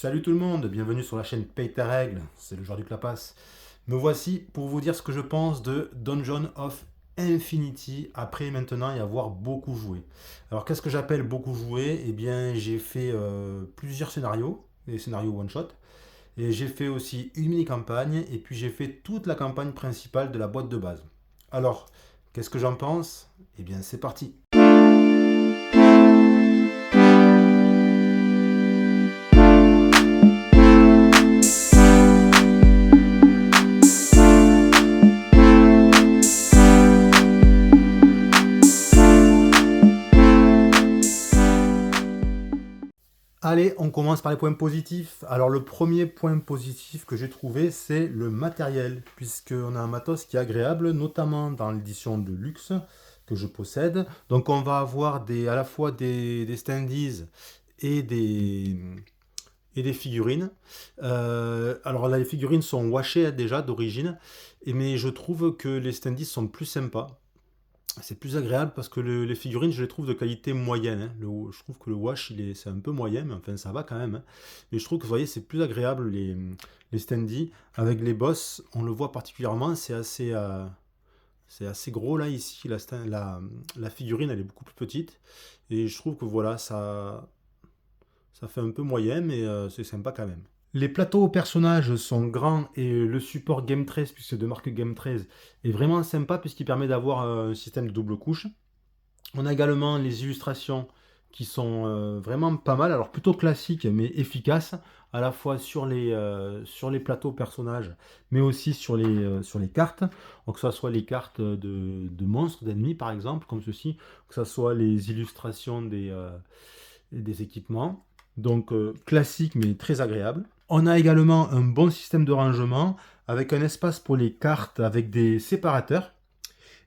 Salut tout le monde, bienvenue sur la chaîne Paye tes règles, c'est le joueur du Clapas. Me voici pour vous dire ce que je pense de Dungeon of Infinity après maintenant y avoir beaucoup joué. Alors qu'est-ce que j'appelle beaucoup joué? Eh bien j'ai fait plusieurs scénarios, des scénarios one shot, et j'ai fait aussi une mini-campagne, et puis j'ai fait toute la campagne principale de la boîte de base. Alors, qu'est-ce que j'en pense? Eh bien c'est parti. Allez, on commence par les points positifs. Alors le premier point positif que j'ai trouvé, c'est le matériel, puisqu'on a un matos qui est agréable, notamment dans l'édition de luxe que je possède. Donc on va avoir à la fois des standees et des figurines. Alors là, les figurines sont washées déjà d'origine, mais je trouve que les standees sont plus sympas. C'est plus agréable parce que les figurines, je les trouve de qualité moyenne, hein. Je trouve que le wash, c'est un peu moyen, mais enfin ça va quand même, hein. Mais je trouve que vous voyez, c'est plus agréable les standees. Avec les boss, on le voit particulièrement, c'est assez gros là, ici. La figurine, elle est beaucoup plus petite. Et je trouve que voilà, ça fait un peu moyen, mais c'est sympa quand même. Les plateaux aux personnages sont grands et le support Game 13, puisque c'est de marque Game 13, est vraiment sympa puisqu'il permet d'avoir un système de double couche. On a également les illustrations qui sont vraiment pas mal, alors plutôt classiques mais efficaces, à la fois sur les plateaux personnages, mais aussi sur les cartes. Donc que ce soit les cartes de monstres, d'ennemis par exemple, comme ceci, que ce soit les illustrations des équipements. Donc classique mais très agréable. On a également un bon système de rangement avec un espace pour les cartes avec des séparateurs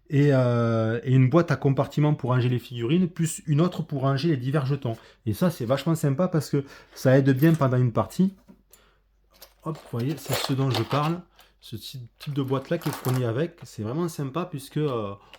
et une boîte à compartiments pour ranger les figurines, plus une autre pour ranger les divers jetons. Et ça, c'est vachement sympa parce que ça aide bien pendant une partie. Hop, vous voyez, c'est ce dont je parle. Ce type de boîte-là qui est fourni avec, c'est vraiment sympa puisque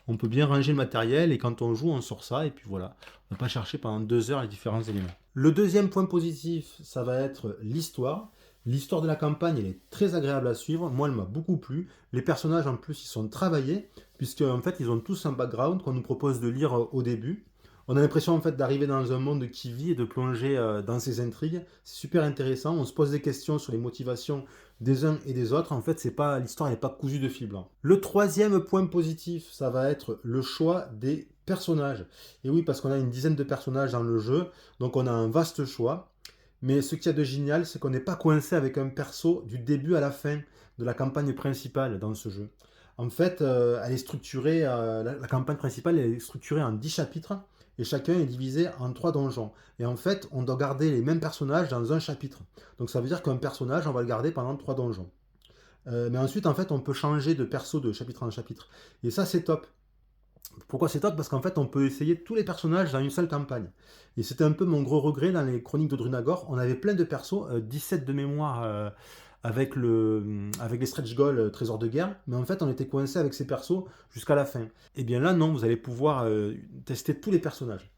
on peut bien ranger le matériel et quand on joue, on sort ça et puis voilà. On ne va pas chercher pendant 2 heures les différents éléments. Le deuxième point positif, ça va être l'histoire. L'histoire de la campagne, elle est très agréable à suivre. Moi, elle m'a beaucoup plu. Les personnages, en plus, ils sont travaillés, puisque en fait, ils ont tous un background qu'on nous propose de lire au début. On a l'impression en fait d'arriver dans un monde qui vit et de plonger dans ses intrigues. C'est super intéressant. On se pose des questions sur les motivations des uns et des autres. En fait, c'est pas l'histoire n'est pas cousue de fil blanc. Le troisième point positif, ça va être le choix des personnages. Et oui, parce qu'on a une dizaine de personnages dans le jeu, donc on a un vaste choix. Mais ce qu'il y a de génial, c'est qu'on n'est pas coincé avec un perso du début à la fin de la campagne principale dans ce jeu. En fait, elle est structurée, la campagne principale elle est structurée en 10 chapitres et chacun est divisé en 3 donjons. Et en fait, on doit garder les mêmes personnages dans un chapitre. Donc ça veut dire qu'un personnage, on va le garder pendant 3 donjons. Mais ensuite, en fait, on peut changer de perso de chapitre en chapitre. Et ça, c'est top. Pourquoi c'est top? Parce qu'en fait, on peut essayer tous les personnages dans une seule campagne. Et c'était un peu mon gros regret dans les chroniques de Drunagor. On avait plein de persos, 17 de mémoire avec les stretch goals trésor de guerre, mais en fait, on était coincé avec ces persos jusqu'à la fin. Et bien là, non, vous allez pouvoir tester tous les personnages.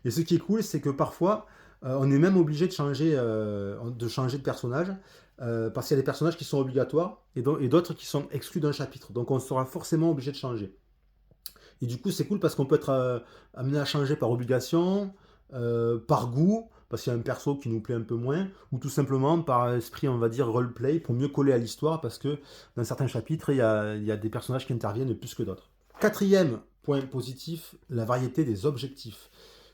Et ce qui est cool, c'est que parfois, on est même obligé de changer de personnage, parce qu'il y a des personnages qui sont obligatoires et d'autres qui sont exclus d'un chapitre. Donc on sera forcément obligé de changer. Et du coup, c'est cool parce qu'on peut être amené à changer par obligation, par goût, parce qu'il y a un perso qui nous plaît un peu moins, ou tout simplement par esprit, on va dire, roleplay, pour mieux coller à l'histoire, parce que dans certains chapitres, il y a des personnages qui interviennent plus que d'autres. Quatrième point positif, la variété des objectifs.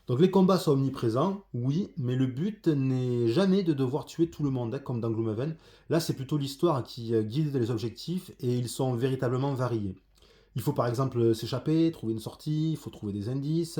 Donc les combats sont omniprésents, oui, mais le but n'est jamais de devoir tuer tout le monde, hein, comme dans Gloomhaven. Là, c'est plutôt l'histoire qui guide les objectifs, et ils sont véritablement variés. Il faut par exemple s'échapper, trouver une sortie, il faut trouver des indices,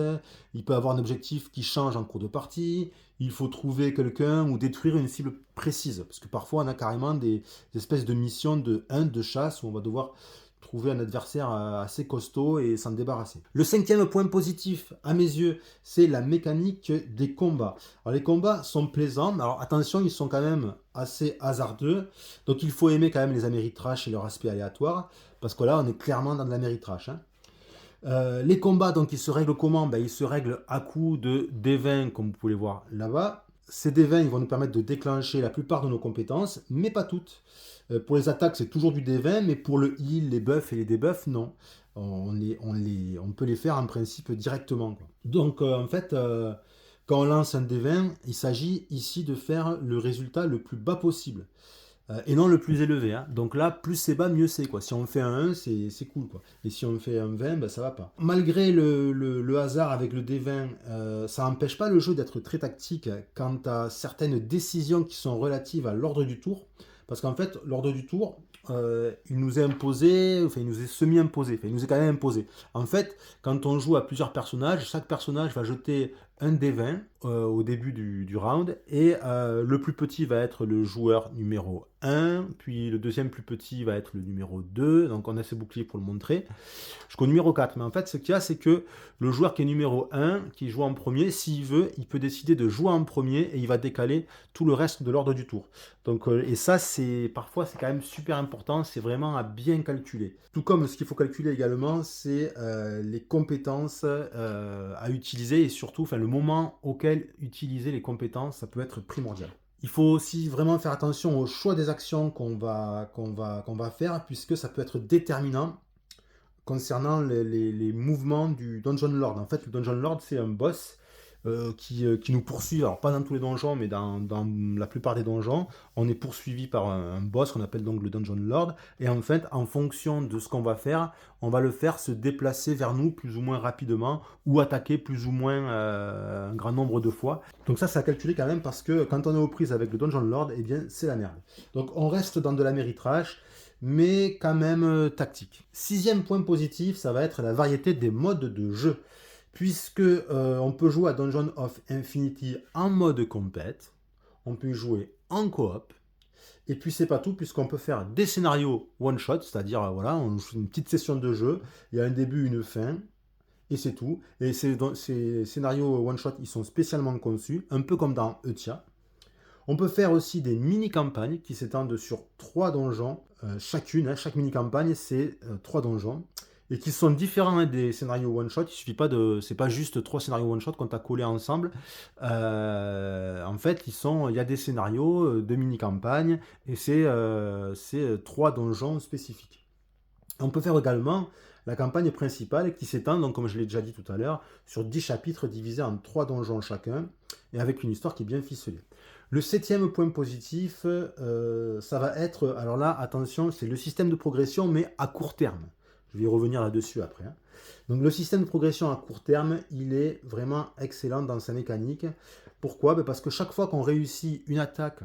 il peut avoir un objectif qui change en cours de partie, il faut trouver quelqu'un ou détruire une cible précise, parce que parfois on a carrément des espèces de missions de chasse où on va devoir trouver un adversaire assez costaud et s'en débarrasser. Le cinquième point positif, à mes yeux, c'est la mécanique des combats. Alors les combats sont plaisants, alors attention, ils sont quand même assez hasardeux, donc il faut aimer quand même les Ameritrash et leur aspect aléatoire, parce que là on est clairement dans de l'Ameritrash, hein. Les combats, donc, ils se règlent comment? Ben, ils se règlent à coup de D20, comme vous pouvez voir là-bas. ces D20 ils vont nous permettre de déclencher la plupart de nos compétences, mais pas toutes. Pour les attaques, c'est toujours du D20, mais pour le heal, les buffs et les debuffs, non. On peut les faire en principe directement, quoi. Donc en fait, quand on lance un D20, il s'agit ici de faire le résultat le plus bas possible. Et non le plus élevé, hein. Donc là, plus c'est bas, mieux c'est, quoi. Si on fait un 1, c'est cool, quoi. Et si on fait un 20, ben, ça va pas. Malgré le hasard avec le D20, ça n'empêche pas le jeu d'être très tactique quant à certaines décisions qui sont relatives à l'ordre du tour. Parce qu'en fait, l'ordre du tour, il nous est imposé, enfin il nous est semi-imposé, enfin il nous est quand même imposé. En fait, quand on joue à plusieurs personnages, chaque personnage va jeter un D20 au début du round, et le plus petit va être le joueur numéro 1, puis le deuxième plus petit va être le numéro 2, donc on a ces boucliers pour le montrer, jusqu'au numéro 4. Mais en fait, ce qu'il y a, c'est que le joueur qui est numéro 1, qui joue en premier, s'il veut, il peut décider de jouer en premier, et il va décaler tout le reste de l'ordre du tour. Donc, et ça, parfois, c'est quand même super important, c'est vraiment à bien calculer. Tout comme ce qu'il faut calculer également, c'est les compétences à utiliser, et surtout, enfin, le moment auquel utiliser les compétences, ça peut être primordial. Il faut aussi vraiment faire attention au choix des actions qu'on va faire, puisque ça peut être déterminant concernant les mouvements du Dungeon Lord. En fait, le Dungeon Lord, c'est un boss qui nous poursuit, alors pas dans tous les donjons, mais dans la plupart des donjons, on est poursuivi par un boss qu'on appelle donc le Dungeon Lord, et en fait, en fonction de ce qu'on va faire, on va le faire se déplacer vers nous plus ou moins rapidement, ou attaquer plus ou moins un grand nombre de fois. Donc ça, c'est à calculer quand même, parce que quand on est aux prises avec le Dungeon Lord, eh bien, c'est la merde. Donc on reste dans de la méritrage, mais quand même tactique. Sixième point positif, ça va être la variété des modes de jeu, puisque on peut jouer à Dungeon of Infinity en mode compète, on peut jouer en coop, et puis c'est pas tout, puisqu'on peut faire des scénarios one-shot, c'est-à-dire voilà, on joue une petite session de jeu, il y a un début, une fin, et c'est tout. Et ces scénarios one-shot, ils sont spécialement conçus, un peu comme dans Eutia. On peut faire aussi des mini-campagnes qui s'étendent sur 3 donjons chacune. Hein, chaque mini-campagne, c'est 3 donjons. Et qui sont différents des scénarios one-shot. Il suffit pas de... C'est pas juste 3 scénarios one-shot qu'on t'a collés ensemble. En fait, il y a des scénarios de mini-campagnes. Et c'est 3 donjons spécifiques. On peut faire également la campagne principale qui s'étend, donc comme je l'ai déjà dit tout à l'heure, sur 10 chapitres divisés en 3 donjons chacun, et avec une histoire qui est bien ficelée. Le septième point positif, ça va être, alors là, attention, c'est le système de progression, mais à court terme. Je vais y revenir là-dessus après. Hein. Donc le système de progression à court terme, il est vraiment excellent dans sa mécanique. Pourquoi? Parce que chaque fois qu'on réussit une attaque,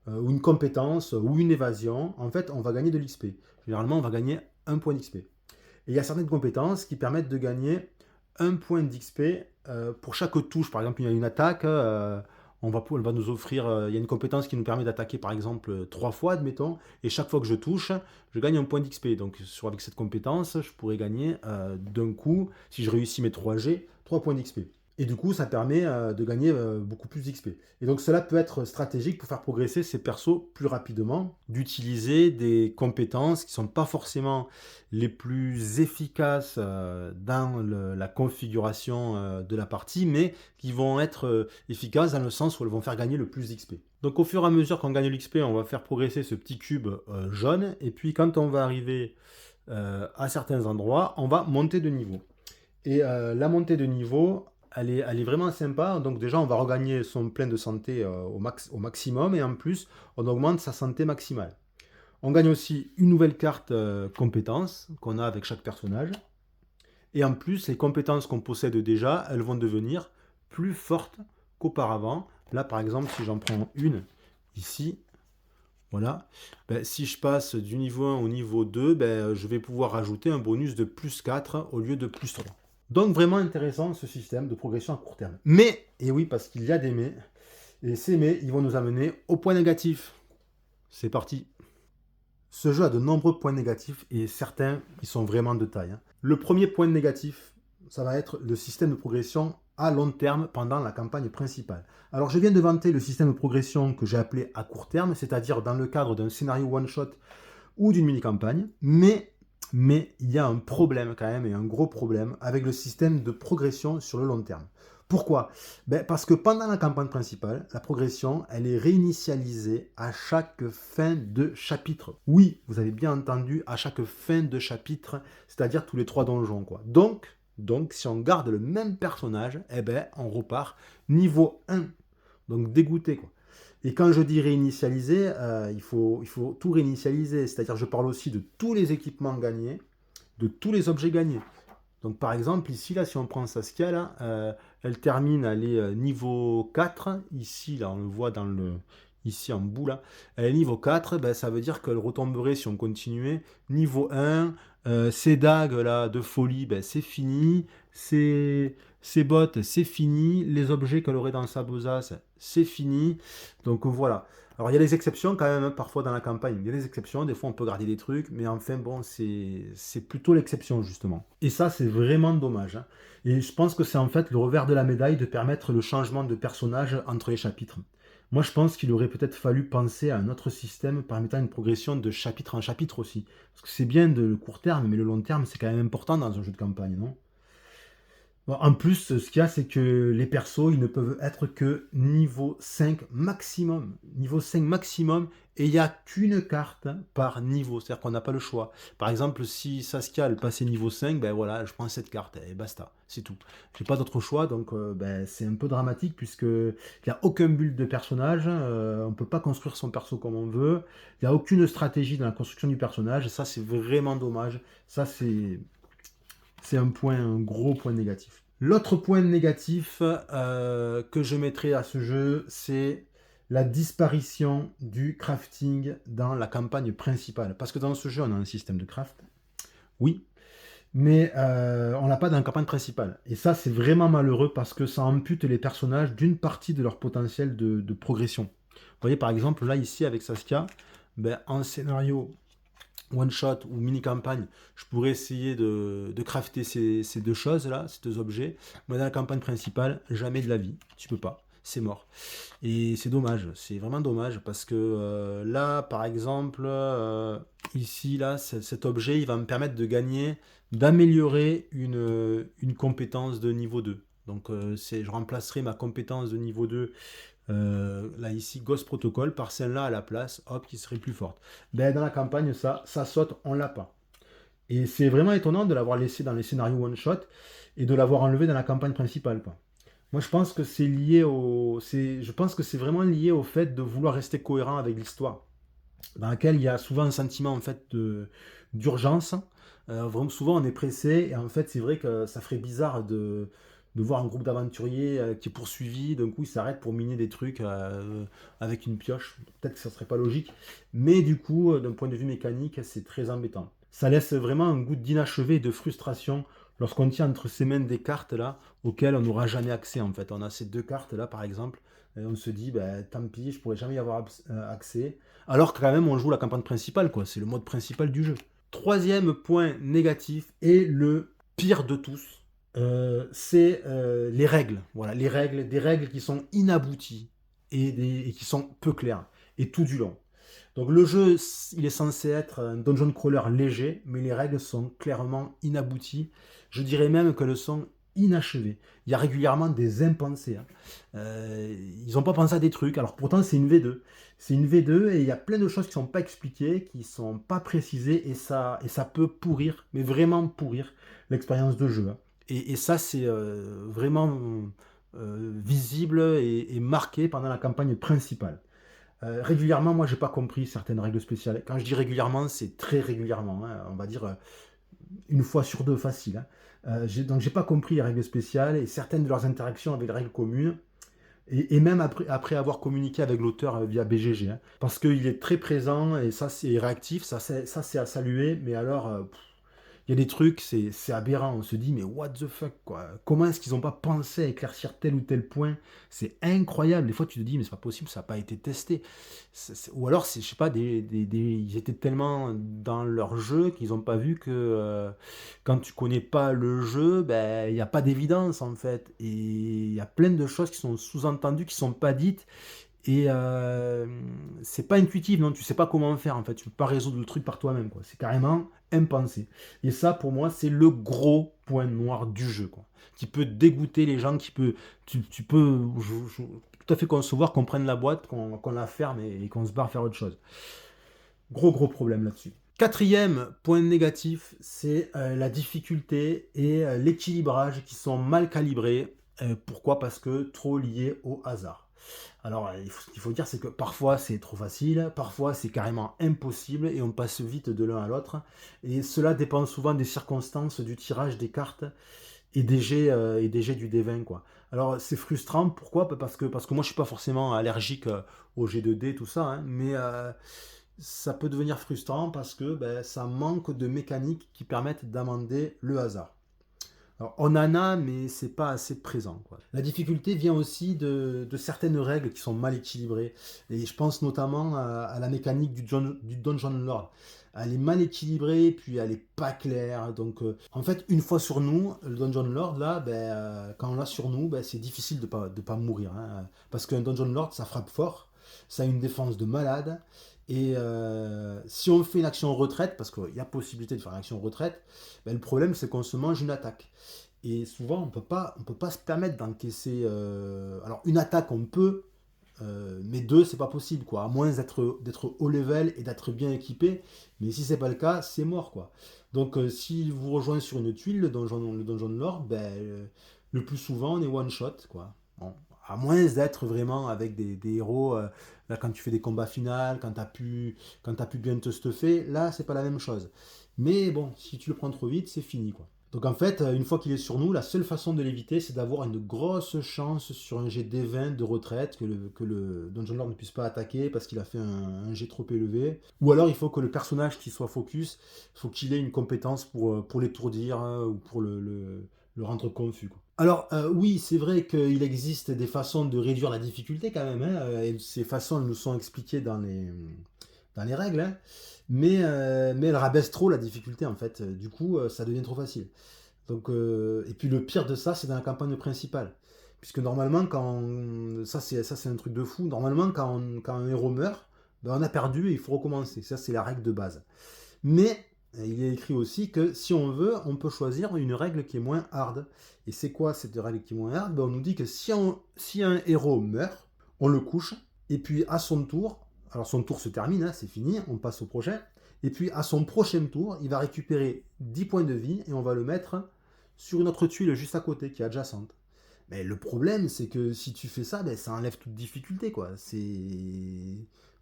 ou une compétence, ou une évasion, en fait, on va gagner de l'XP. Généralement, on va gagner 1 point d'XP. Et il y a certaines compétences qui permettent de gagner 1 point d'XP pour chaque touche. Par exemple, il y a une attaque, elle va nous offrir, il y a une compétence qui nous permet d'attaquer par exemple 3 fois, admettons, et chaque fois que je touche, je gagne 1 point d'XP. Donc avec cette compétence, je pourrais gagner d'un coup, si je réussis mes 3G, 3 points d'XP. Et du coup, ça permet de gagner beaucoup plus d'XP. Et donc cela peut être stratégique pour faire progresser ses persos plus rapidement, d'utiliser des compétences qui ne sont pas forcément les plus efficaces dans la configuration de la partie, mais qui vont être efficaces dans le sens où elles vont faire gagner le plus d'XP. Donc au fur et à mesure qu'on gagne l'XP, on va faire progresser ce petit cube jaune, et puis quand on va arriver à certains endroits, on va monter de niveau. Et la montée de niveau, elle est vraiment sympa. Donc déjà, on va regagner son plein de santé au maximum, et en plus, on augmente sa santé maximale. On gagne aussi une nouvelle carte compétence qu'on a avec chaque personnage. Et en plus, les compétences qu'on possède déjà, elles vont devenir plus fortes qu'auparavant. Là, par exemple, si j'en prends une ici, voilà, si je passe du niveau 1 au niveau 2, je vais pouvoir rajouter un bonus de plus 4 au lieu de plus 3. Donc vraiment intéressant ce système de progression à court terme. Mais, et oui, parce qu'il y a des mais, et ces mais, ils vont nous amener au point négatif. C'est parti. Ce jeu a de nombreux points négatifs, et certains, ils sont vraiment de taille. Hein. Le premier point négatif, ça va être le système de progression à long terme pendant la campagne principale. Alors je viens de vanter le système de progression que j'ai appelé à court terme, c'est-à-dire dans le cadre d'un scénario one-shot ou d'une mini-campagne, mais il y a un problème quand même, et un gros problème, avec le système de progression sur le long terme. Pourquoi? Ben, parce que pendant la campagne principale, la progression, elle est réinitialisée à chaque fin de chapitre. Oui, vous avez bien entendu, à chaque fin de chapitre, c'est-à-dire tous les 3 donjons, quoi. Donc, si on garde le même personnage, eh ben, on repart niveau 1. Donc dégoûté, quoi. Et quand je dis réinitialiser, il faut tout réinitialiser. C'est-à-dire, je parle aussi de tous les équipements gagnés, de tous les objets gagnés. Donc par exemple, ici, là, si on prend Saskia, là, elle termine, elle est niveau 4. Ici, là, on le voit ici en bout, là. Elle est niveau 4, ben, ça veut dire qu'elle retomberait, si on continuait, niveau 1. Ses dagues, là, de folie, ben, c'est fini. Ses bottes, c'est fini. Les objets qu'elle aurait dans sa besace, c'est fini. Donc voilà. Alors il y a des exceptions quand même, hein, parfois dans la campagne. Il y a des exceptions, des fois on peut garder des trucs, mais enfin bon, c'est plutôt l'exception justement. Et ça, c'est vraiment dommage, hein. Et je pense que c'est en fait le revers de la médaille de permettre le changement de personnage entre les chapitres. Moi, je pense qu'il aurait peut-être fallu penser à un autre système permettant une progression de chapitre en chapitre aussi. Parce que c'est bien de le court terme, mais le long terme, c'est quand même important dans un jeu de campagne, non? Bon, en plus, ce qu'il y a, c'est que les persos, ils ne peuvent être que niveau 5 maximum. Niveau 5 maximum, et il n'y a qu'une carte par niveau. C'est-à-dire qu'on n'a pas le choix. Par exemple, si Saskia, elle passait niveau 5, ben voilà, je prends cette carte, et basta, c'est tout. J'ai pas d'autre choix, donc ben, c'est un peu dramatique, puisque il n'y a aucun build de personnage, on ne peut pas construire son perso comme on veut, il n'y a aucune stratégie dans la construction du personnage, et ça, c'est vraiment dommage. Ça, c'est un gros point négatif. L'autre point négatif que je mettrai à ce jeu, c'est la disparition du crafting dans la campagne principale. Parce que dans ce jeu, on a un système de craft, oui, mais on l'a pas dans la campagne principale. Et ça, c'est vraiment malheureux parce que ça ampute les personnages d'une partie de leur potentiel de progression. Vous voyez, par exemple, là, ici, avec Saskia, ben, en scénario one shot ou mini campagne, je pourrais essayer de crafter ces deux choses là, ces deux objets. Mais dans la campagne principale, jamais de la vie, tu peux pas, c'est mort. Et c'est dommage, c'est vraiment dommage parce que là, par exemple, ici là, cet objet, il va me permettre de gagner, d'améliorer une compétence de niveau 2. Donc je remplacerai ma compétence de niveau 2 là ici, Ghost Protocol, par celle-là à la place, hop, qui serait plus forte. Ben, dans la campagne, ça saute, on l'a pas. Et c'est vraiment étonnant de l'avoir laissé dans les scénarios one-shot et de l'avoir enlevé dans la campagne principale, quoi. Moi, je pense que c'est lié je pense que c'est vraiment lié au fait de vouloir rester cohérent avec l'histoire, dans laquelle il y a souvent un sentiment en fait d'urgence. Vraiment, souvent, on est pressé et en fait, c'est vrai que ça ferait bizarre de voir un groupe d'aventuriers qui est poursuivi. D'un coup, ils s'arrêtent pour miner des trucs avec une pioche. Peut-être que ça serait pas logique, mais du coup, d'un point de vue mécanique, c'est très embêtant. Ça laisse vraiment un goût d'inachevé et de frustration lorsqu'on tient entre ses mains des cartes là auxquelles on n'aura jamais accès en fait. On a ces deux cartes là par exemple, et on se dit ben, tant pis, je pourrais jamais y avoir accès. Alors que quand même on joue la campagne principale quoi, c'est le mode principal du jeu. Troisième point négatif et le pire de tous, c'est les règles. Voilà, les règles, des règles qui sont inabouties et qui sont peu claires et tout du long. Donc le jeu, il est censé être un dungeon crawler léger, mais les règles sont clairement inabouties. Je dirais même qu'elles sont inachevées. Il y a régulièrement des impensés, hein. Ils n'ont pas pensé à des trucs, alors pourtant c'est une V2. C'est une V2 et il y a plein de choses qui ne sont pas expliquées, qui ne sont pas précisées, et ça peut pourrir, mais vraiment pourrir, l'expérience de jeu, hein. Et ça, c'est vraiment visible et marqué pendant la campagne principale. Régulièrement, moi, j'ai pas compris certaines règles spéciales. Quand je dis régulièrement, c'est très régulièrement, hein, on va dire une fois sur deux facile, hein. Donc, j'ai pas compris les règles spéciales et certaines de leurs interactions avec les règles communes. Et même après avoir communiqué avec l'auteur via BGG, hein, parce qu'il est très présent et ça, c'est réactif, ça, c'est à saluer. Mais alors, il y a des trucs, c'est aberrant. On se dit, mais what the fuck, quoi. Comment est-ce qu'ils n'ont pas pensé à éclaircir tel ou tel point? C'est incroyable. Des fois, tu te dis, mais c'est pas possible, ça n'a pas été testé. Ou alors, je sais pas, ils étaient tellement dans leur jeu qu'ils n'ont pas vu que quand tu connais pas le jeu, ben, il n'y a pas d'évidence, en fait. Et il y a plein de choses qui sont sous-entendues, qui sont pas dites. Et c'est pas intuitif, non, tu sais pas comment faire, en fait, tu peux pas résoudre le truc par toi-même, quoi. C'est carrément impensé. Et ça, pour moi, c'est le gros point noir du jeu, quoi. Qui peut dégoûter les gens, tu peux tout à fait concevoir qu'on prenne la boîte, qu'on la ferme et qu'on se barre faire autre chose. Gros problème là-dessus. Quatrième point négatif, c'est la difficulté et l'équilibrage qui sont mal calibrés. Pourquoi? Parce que trop liés au hasard. Alors, ce qu'il faut dire, c'est que parfois c'est trop facile, parfois c'est carrément impossible et on passe vite de l'un à l'autre. Et cela dépend souvent des circonstances, du tirage des cartes et des jets du D20, quoi. Alors, c'est frustrant, pourquoi? Parce que moi je suis pas forcément allergique au jet de dés, tout ça, hein, mais ça peut devenir frustrant parce que ben, ça manque de mécaniques qui permettent d'amender le hasard. Alors, on en a, mais c'est pas assez présent, quoi. La difficulté vient aussi de certaines règles qui sont mal équilibrées. Et je pense notamment à la mécanique du Dungeon Lord. Elle est mal équilibrée, puis elle est pas claire. Donc, en fait, une fois sur nous, le Dungeon Lord, là, ben, quand on l'a sur nous, ben, c'est difficile de pas mourir, hein. Parce qu'un Dungeon Lord, ça frappe fort, ça a une défense de malade. Et si on fait une action retraite, parce qu'il y a possibilité de faire une action retraite, ben, le problème c'est qu'on se mange une attaque. Et souvent on peut pas se permettre d'encaisser. Alors une attaque on peut, mais deux c'est pas possible quoi. À moins d'être haut level et d'être bien équipé. Mais si c'est pas le cas, c'est mort quoi. Donc si vous rejoignez sur une tuile, le donjon de Lord, ben, le plus souvent on est one shot quoi. Bon, à moins d'être vraiment avec des héros. Là, quand tu fais des combats finaux, quand t'as pu bien te stuffer, là, c'est pas la même chose. Mais bon, si tu le prends trop vite, c'est fini, quoi. Donc en fait, une fois qu'il est sur nous, la seule façon de l'éviter, c'est d'avoir une grosse chance sur un jet D20 de retraite, que le Dungeon Lord ne puisse pas attaquer parce qu'il a fait un jet trop élevé. Ou alors il faut que le personnage qui soit focus, il faut qu'il ait une compétence pour l'étourdir hein, ou pour le rendre confus, quoi. Alors oui, c'est vrai qu'il existe des façons de réduire la difficulté quand même, hein, et ces façons nous sont expliquées dans les règles, hein, mais elles rabaissent trop la difficulté en fait. Du coup, ça devient trop facile. Donc, et puis le pire de ça, c'est dans la campagne principale. Puisque normalement, ça c'est un truc de fou, normalement quand un héros meurt, ben, on a perdu et il faut recommencer. Ça c'est la règle de base. Mais il est écrit aussi que si on veut, on peut choisir une règle qui est moins hard. Et c'est quoi cette règle qui est moins hard? Ben, on nous dit que si un héros meurt, on le couche, et puis à son tour, alors son tour se termine, hein, c'est fini, on passe au prochain, et puis à son prochain tour, il va récupérer 10 points de vie, et on va le mettre sur une autre tuile juste à côté, qui est adjacente. Mais le problème, c'est que si tu fais ça, ben, ça enlève toute difficulté, quoi.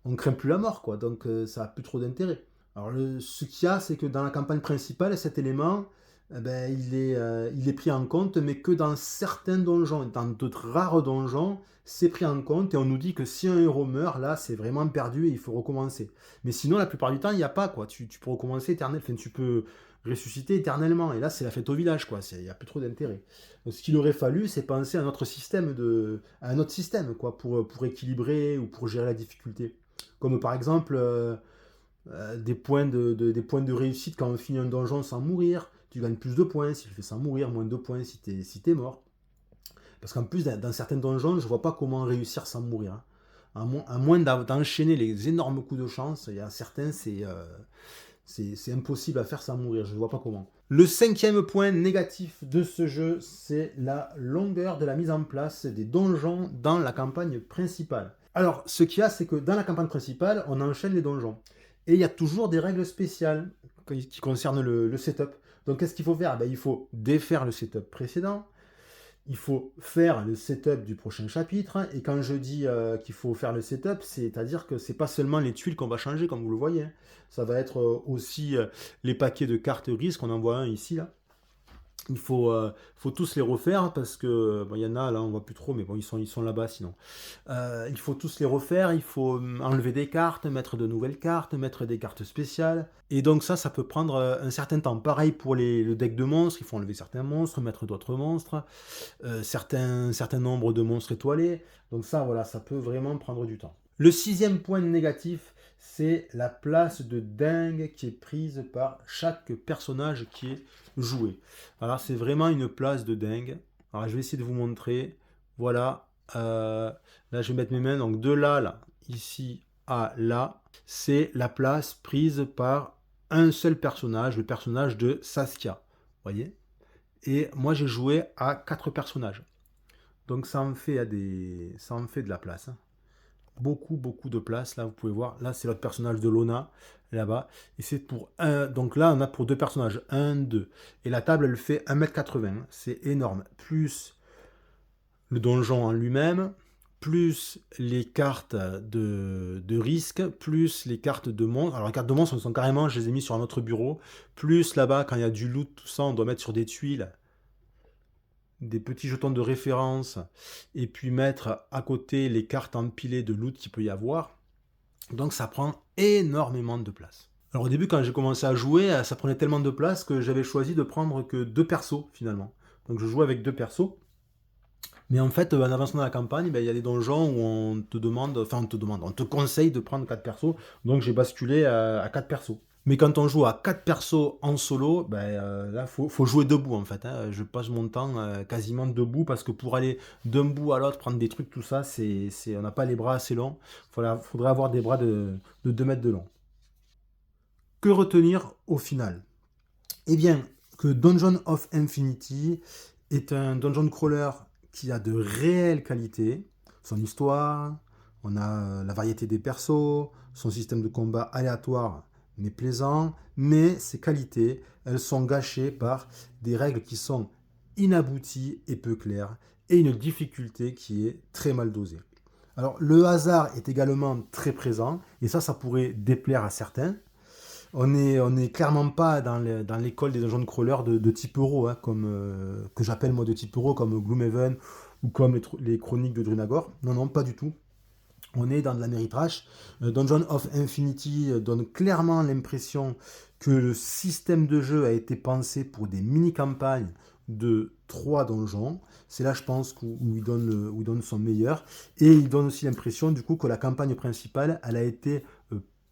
On ne craint plus la mort, quoi, donc ça n'a plus trop d'intérêt. Alors ce qu'il y a, c'est que dans la campagne principale, cet élément, ben, il est pris en compte, mais que dans certains donjons. Dans d'autres rares donjons, c'est pris en compte et on nous dit que si un héros meurt, là, c'est vraiment perdu et il faut recommencer. Mais sinon, la plupart du temps, il n'y a pas, quoi. Tu peux recommencer éternellement, enfin, tu peux ressusciter éternellement. Et là, c'est la fête au village, quoi. Il n'y a plus trop d'intérêt. Donc, ce qu'il aurait fallu, c'est penser à à un autre système, quoi, pour équilibrer ou pour gérer la difficulté. Comme par exemple des points de réussite quand on finit un donjon sans mourir. Tu gagnes plus de points si tu fais sans mourir, moins de points si t'es mort. Parce qu'en plus, dans certains donjons, je vois pas comment réussir sans mourir, hein. À moins d'enchaîner les énormes coups de chance, il y a certains, c'est impossible à faire sans mourir. Je ne vois pas comment. Le cinquième point négatif de ce jeu, c'est la longueur de la mise en place des donjons dans la campagne principale. Alors, ce qu'il y a, c'est que dans la campagne principale, on enchaîne les donjons. Et il y a toujours des règles spéciales qui concernent le setup. Donc, qu'est-ce qu'il faut faire? Ben, il faut défaire le setup précédent. Il faut faire le setup du prochain chapitre. Et quand je dis qu'il faut faire le setup, c'est-à-dire que c'est pas seulement les tuiles qu'on va changer, comme vous le voyez, hein. Ça va être aussi les paquets de cartes risques. On en voit un ici, là. Faut tous les refaire parce que bon, il y en a là, on voit plus trop, mais bon, ils sont là-bas sinon. Il faut tous les refaire, il faut enlever des cartes, mettre de nouvelles cartes, mettre des cartes spéciales. Et donc ça peut prendre un certain temps. Pareil pour le deck de monstres, il faut enlever certains monstres, mettre d'autres monstres, certains nombres de monstres étoilés. Donc ça, voilà, ça peut vraiment prendre du temps. Le sixième point négatif, c'est la place de dingue qui est prise par chaque personnage qui est joué. Alors c'est vraiment une place de dingue. Alors je vais essayer de vous montrer. Voilà. Là je vais mettre mes mains. Donc de là, ici, à là, c'est la place prise par un seul personnage, le personnage de Saskia. Vous voyez? Et moi, j'ai joué à 4 personnages. Donc ça en fait, ça en fait de la place, hein. Beaucoup, beaucoup de place. Là, vous pouvez voir. Là, c'est l'autre personnage de Lona, là-bas. Et c'est pour un. Donc là, on a pour 2 personnages. Un, 2. Et la table, elle fait 1,80 m. C'est énorme. Plus le donjon en lui-même, plus les cartes de risque, plus les cartes de monstres. Alors les cartes de monstres, sont carrément, je les ai mis sur un autre bureau. Plus là-bas, quand il y a du loot, tout ça, on doit mettre sur des tuiles des petits jetons de référence et puis mettre à côté les cartes empilées de loot qu'il peut y avoir. Donc ça prend énormément de place. Alors au début, quand j'ai commencé à jouer, ça prenait tellement de place que j'avais choisi de prendre que 2 persos finalement. Donc je jouais avec 2 persos. Mais en fait, en avançant dans la campagne, il y a des donjons où on te demande, enfin on te conseille de prendre 4 persos. Donc j'ai basculé à 4 persos. Mais quand on joue à 4 persos en solo, là, faut jouer debout en fait, hein. Je passe mon temps quasiment debout parce que pour aller d'un bout à l'autre, prendre des trucs, tout ça, on n'a pas les bras assez longs. Faudrait avoir des bras de 2 mètres de long. Que retenir au final? Eh bien, que Dungeon of Infinity est un dungeon crawler qui a de réelles qualités. Son histoire, on a la variété des persos, son système de combat aléatoire mais plaisant, mais ces qualités, elles sont gâchées par des règles qui sont inabouties et peu claires, et une difficulté qui est très mal dosée. Alors, le hasard est également très présent, et ça pourrait déplaire à certains. On est clairement pas dans l'école des dungeon crawlers de type euro, hein, que j'appelle moi de type euro, comme Gloomhaven ou comme les chroniques de Drunagor. Non, non, pas du tout. On est dans de l'Améritrash. Dungeon of Infinity donne clairement l'impression que le système de jeu a été pensé pour des mini-campagnes de 3 donjons. C'est là, je pense, où il donne son meilleur. Et il donne aussi l'impression, du coup, que la campagne principale, elle a été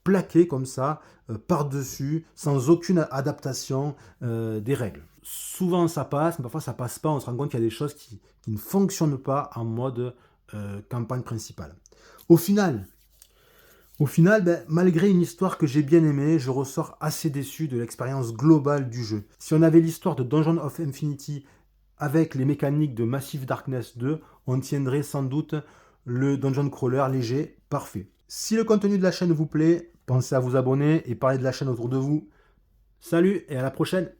plaquée comme ça, par-dessus, sans aucune adaptation des règles. Souvent, ça passe, mais parfois, ça passe pas. On se rend compte qu'il y a des choses qui ne fonctionnent pas en mode campagne principale. Au final, malgré une histoire que j'ai bien aimée, je ressors assez déçu de l'expérience globale du jeu. Si on avait l'histoire de Dungeon of Infinity avec les mécaniques de Massive Darkness 2, on tiendrait sans doute le dungeon crawler léger parfait. Si le contenu de la chaîne vous plaît, pensez à vous abonner et parler de la chaîne autour de vous. Salut et à la prochaine!